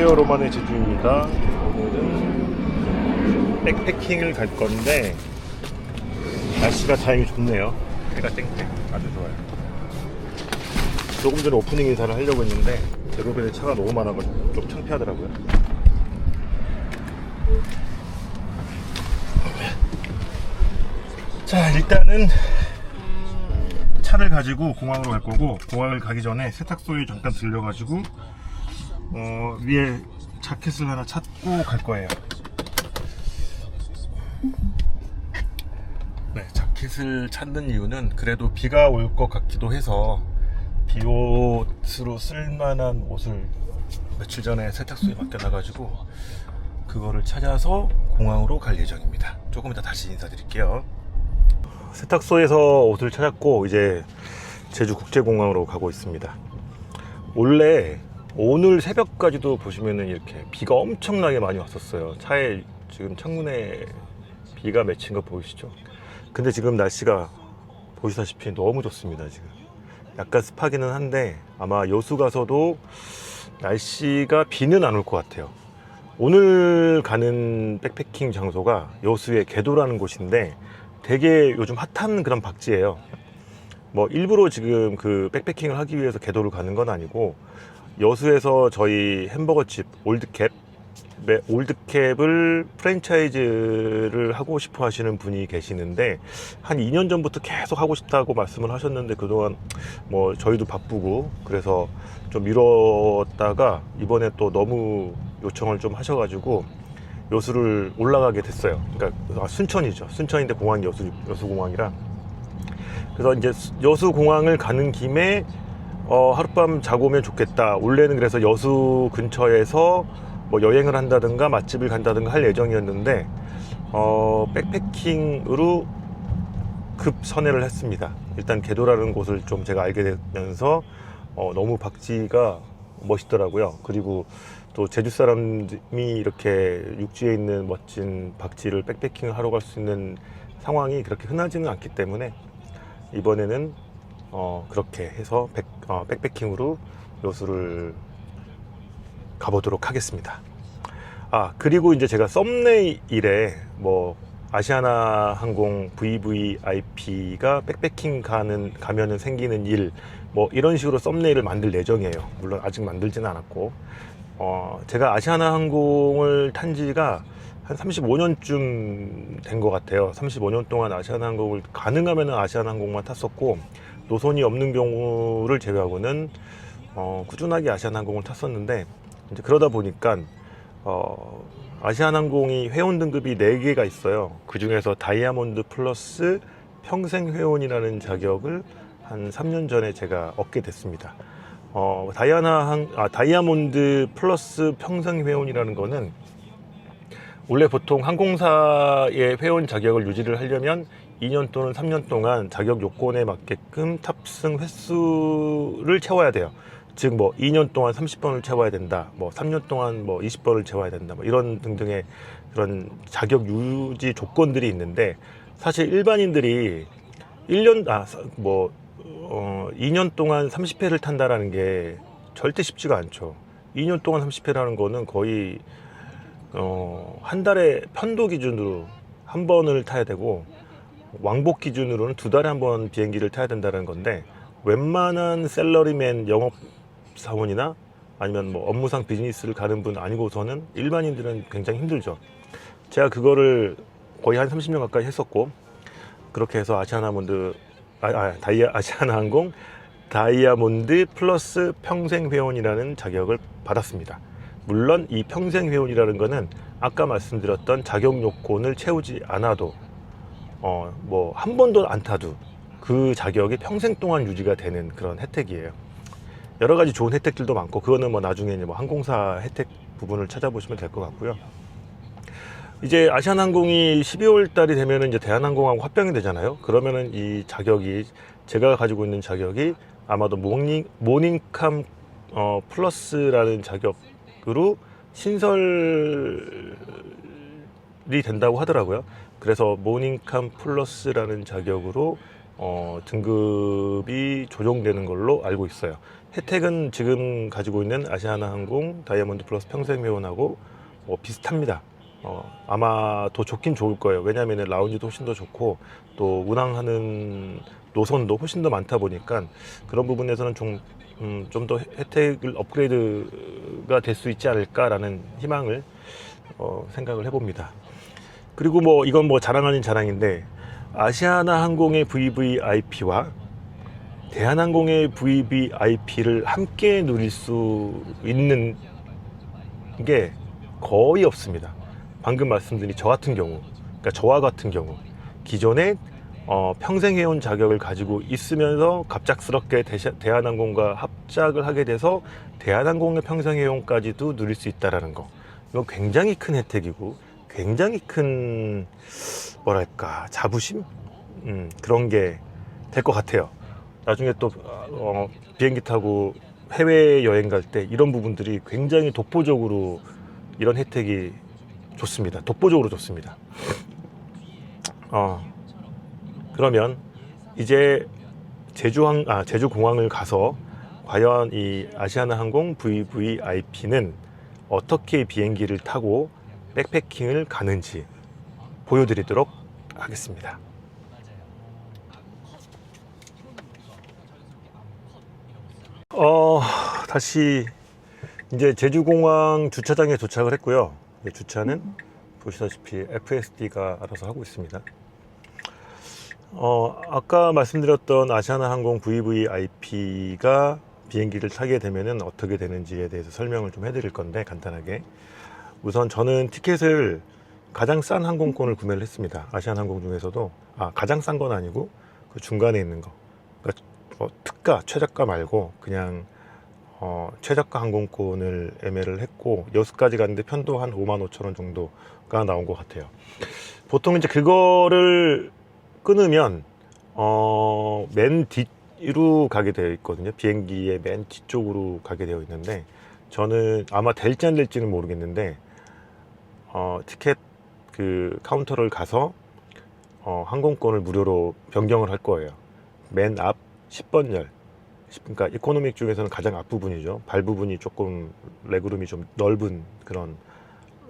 안녕하세요, 로만의 제주입니다. 오늘은 백패킹을 갈 건데 날씨가 다행히 좋네요. 해가 땡땡 아주 좋아요. 조금 전에 오프닝 인사를 하려고 했는데 제로벨에 차가 너무 많아가지고 좀 창피하더라고요. 자, 일단은 차를 가지고 공항으로 갈 거고, 공항을 가기 전에 세탁소에 잠깐 들려가지고 위에 자켓을 하나 찾고 갈 거예요. 네, 자켓을 찾는 이유는 그래도 비가 올 것 같기도 해서 비옷으로 쓸만한 옷을 며칠 전에 세탁소에 맡겨놔가지고 그거를 찾아서 공항으로 갈 예정입니다. 조금 이따 다시 인사드릴게요. 세탁소에서 옷을 찾았고 이제 제주국제공항으로 가고 있습니다. 원래 오늘 새벽까지도 보시면은 이렇게 비가 엄청나게 많이 왔었어요. 차에 지금 창문에 비가 맺힌 거 보이시죠? 근데 지금 날씨가 보시다시피 너무 좋습니다. 지금 약간 습하기는 한데 아마 여수 가서도 날씨가 비는 안 올 것 같아요. 오늘 가는 백패킹 장소가 여수의 개도라는 곳인데 되게 요즘 핫한 그런 박지예요. 뭐 일부러 지금 그 백패킹을 하기 위해서 개도를 가는 건 아니고 여수에서 저희 햄버거집 올드캡을 프랜차이즈를 하고 싶어 하시는 분이 계시는데 한 2년 전부터 계속 하고 싶다고 말씀을 하셨는데 그동안 뭐 저희도 바쁘고 그래서 좀 미뤘다가 이번에 또 너무 요청을 좀 하셔가지고 여수를 올라가게 됐어요. 그러니까 순천이죠. 순천인데 공항이 여수공항이라. 그래서 이제 여수공항을 가는 김에 하룻밤 자고 오면 좋겠다. 원래는 그래서 여수 근처에서 뭐 여행을 한다든가 맛집을 간다든가 할 예정이었는데 백패킹으로 급 선회를 했습니다. 일단 개도라는 곳을 좀 제가 알게 되면서 너무 박지가 멋있더라고요. 그리고 또 제주 사람이 이렇게 육지에 있는 멋진 박지를 백패킹을 하러 갈 수 있는 상황이 그렇게 흔하지는 않기 때문에 이번에는 그렇게 해서 백패킹으로 여수를 가보도록 하겠습니다. 그리고 이제 제가 썸네일에 뭐 아시아나 항공 VVIP가 백패킹 가면은 생기는 일 뭐 이런 식으로 썸네일을 만들 예정이에요. 물론 아직 만들지는 않았고 제가 아시아나 항공을 탄 지가 한 35년쯤 된 것 같아요. 35년 동안 아시아나 항공을 가능하면 아시아나 항공만 탔었고 노선이 없는 경우를 제외하고는 꾸준하게 아시아나 항공을 탔었는데 이제 그러다 보니까 아시아나 항공이 회원 등급이 4개가 있어요. 그 중에서 다이아몬드 플러스 평생 회원이라는 자격을 한 3년 전에 제가 얻게 됐습니다. 다이아몬드 플러스 평생 회원이라는 거는 원래 보통 항공사의 회원 자격을 유지를 하려면 2년 또는 3년 동안 자격 요건에 맞게끔 탑승 횟수를 채워야 돼요. 즉 뭐 2년 동안 30번을 채워야 된다. 뭐 3년 동안 뭐 20번을 채워야 된다. 뭐 이런 등등의 그런 자격 유지 조건들이 있는데 사실 일반인들이 2년 동안 30회를 탄다라는 게 절대 쉽지가 않죠. 2년 동안 30회라는 거는 거의 한 달에 편도 기준으로 한 번을 타야 되고 왕복 기준으로는 2달에 한 번 비행기를 타야 된다는 건데 웬만한 셀러리맨 영업사원이나 아니면 뭐 업무상 비즈니스를 가는 분 아니고서는 일반인들은 굉장히 힘들죠. 제가 그거를 거의 한 30년 가까이 했었고 그렇게 해서 아시아나 항공 다이아몬드 플러스 평생 회원이라는 자격을 받았습니다. 물론 이 평생 회원이라는 거는 아까 말씀드렸던 자격 요건을 채우지 않아도 뭐 한 번도 안 타도 그 자격이 평생 동안 유지가 되는 그런 혜택이에요. 여러 가지 좋은 혜택들도 많고 그거는 뭐 나중에 뭐 항공사 혜택 부분을 찾아보시면 될 것 같고요. 이제 아시아나항공이 12월 달이 되면은 이제 대한항공하고 합병이 되잖아요. 그러면은 이 자격이 제가 가지고 있는 자격이 아마도 모닝캄 플러스라는 자격으로 신설이 된다고 하더라고요. 그래서 모닝캄 플러스라는 자격으로 등급이 조정되는 걸로 알고 있어요. 혜택은 지금 가지고 있는 아시아나항공 다이아몬드 플러스 평생회원하고 비슷합니다. 아마 더 좋긴 좋을 거예요. 왜냐하면 라운지도 훨씬 더 좋고 또 운항하는 노선도 훨씬 더 많다 보니까 그런 부분에서는 좀 더 혜택을 업그레이드가 될 수 있지 않을까라는 희망을 생각을 해봅니다. 그리고 이건 자랑 아닌 자랑인데 아시아나항공의 VVIP와 대한항공의 VVIP를 함께 누릴 수 있는 게 거의 없습니다. 방금 말씀드린 저 같은 경우, 그러니까 저와 같은 경우 기존에 평생회원 자격을 가지고 있으면서 갑작스럽게 대한항공과 합작을 하게 돼서 대한항공의 평생회원까지도 누릴 수 있다는 거, 이건 굉장히 큰 혜택이고 굉장히 큰 뭐랄까 자부심? 그런 게 될 것 같아요. 나중에 또 비행기 타고 해외여행 갈 때 이런 부분들이 굉장히 독보적으로 이런 혜택이 좋습니다. 독보적으로 좋습니다. 그러면 이제 제주공항을 가서 과연 이 아시아나항공 VVIP는 어떻게 비행기를 타고 백패킹을 가는지 보여드리도록 하겠습니다. 다시 이제 제주공항 주차장에 도착을 했고요. 주차는 보시다시피 FSD가 알아서 하고 있습니다. 아까 말씀드렸던 아시아나항공 VVIP가 비행기를 타게 되면은 어떻게 되는지에 대해서 설명을 좀 해드릴 건데, 간단하게 우선 저는 티켓을 가장 싼 항공권을 구매를 했습니다. 아시아나항공 중에서도 가장 싼 건 아니고 그 중간에 있는 거, 그러니까 특가, 최저가 말고 그냥 최저가 항공권을 예매를 했고 6가지 갔는데 편도 한 55,000원 정도가 나온 것 같아요. 보통 이제 그거를 끊으면 맨 뒤로 가게 되어 있거든요. 비행기의 맨 뒤쪽으로 가게 되어 있는데, 저는 아마 될지 안 될지는 모르겠는데 티켓 그 카운터를 가서 항공권을 무료로 변경을 할 거예요. 맨 앞 10번열, 그러니까 이코노믹 중에서는 가장 앞부분이죠. 발 부분이 조금 레그룸이 좀 넓은 그런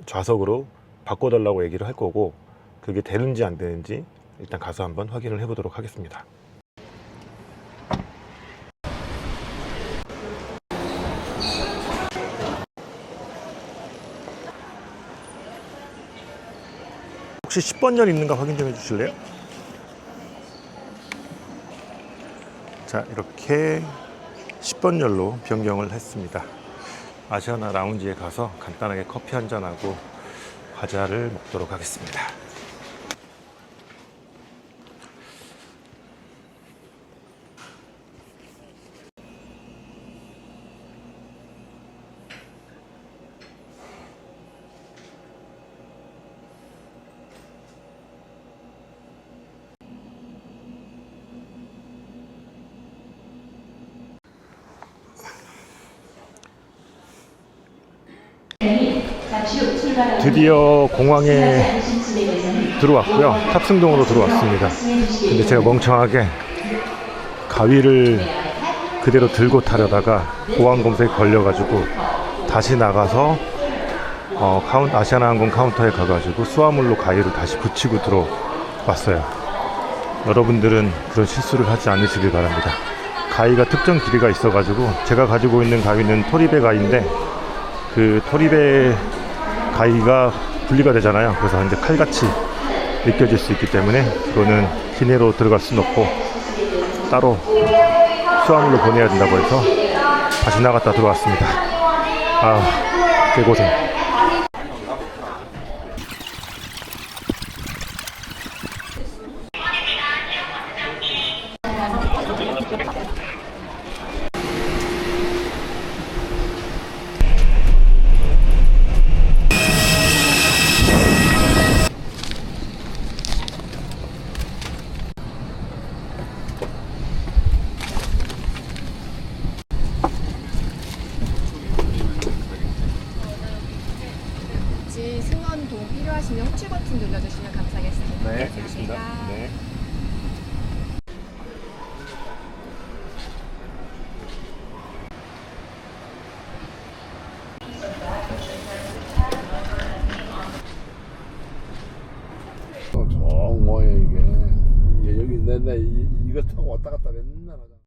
좌석으로 바꿔달라고 얘기를 할 거고, 그게 되는지 안 되는지 일단 가서 한번 확인을 해보도록 하겠습니다. 혹시 10번열 있는가 확인 좀 해주실래요? 자, 이렇게 10번열로 변경을 했습니다. 아시아나 라운지에 가서 간단하게 커피 한잔하고 과자를 먹도록 하겠습니다. 드디어 공항에 들어왔고요. 탑승동으로 들어왔습니다. 근데 제가 멍청하게 가위를 그대로 들고 타려다가 보안 검색에 걸려가지고 다시 나가서 아시아나항공 카운터에 가가지고 수화물로 가위를 다시 붙이고 들어왔어요. 여러분들은 그런 실수를 하지 않으시길 바랍니다. 가위가 특정 길이가 있어가지고, 제가 가지고 있는 가위는 토리베 가위인데 그 토리베 가위가 분리가 되잖아요. 그래서 이제 칼같이 느껴질 수 있기 때문에 그거는 기내로 들어갈 수는 없고 따로 수화물로 보내야 된다고 해서 다시 나갔다 들어왔습니다. 개고생.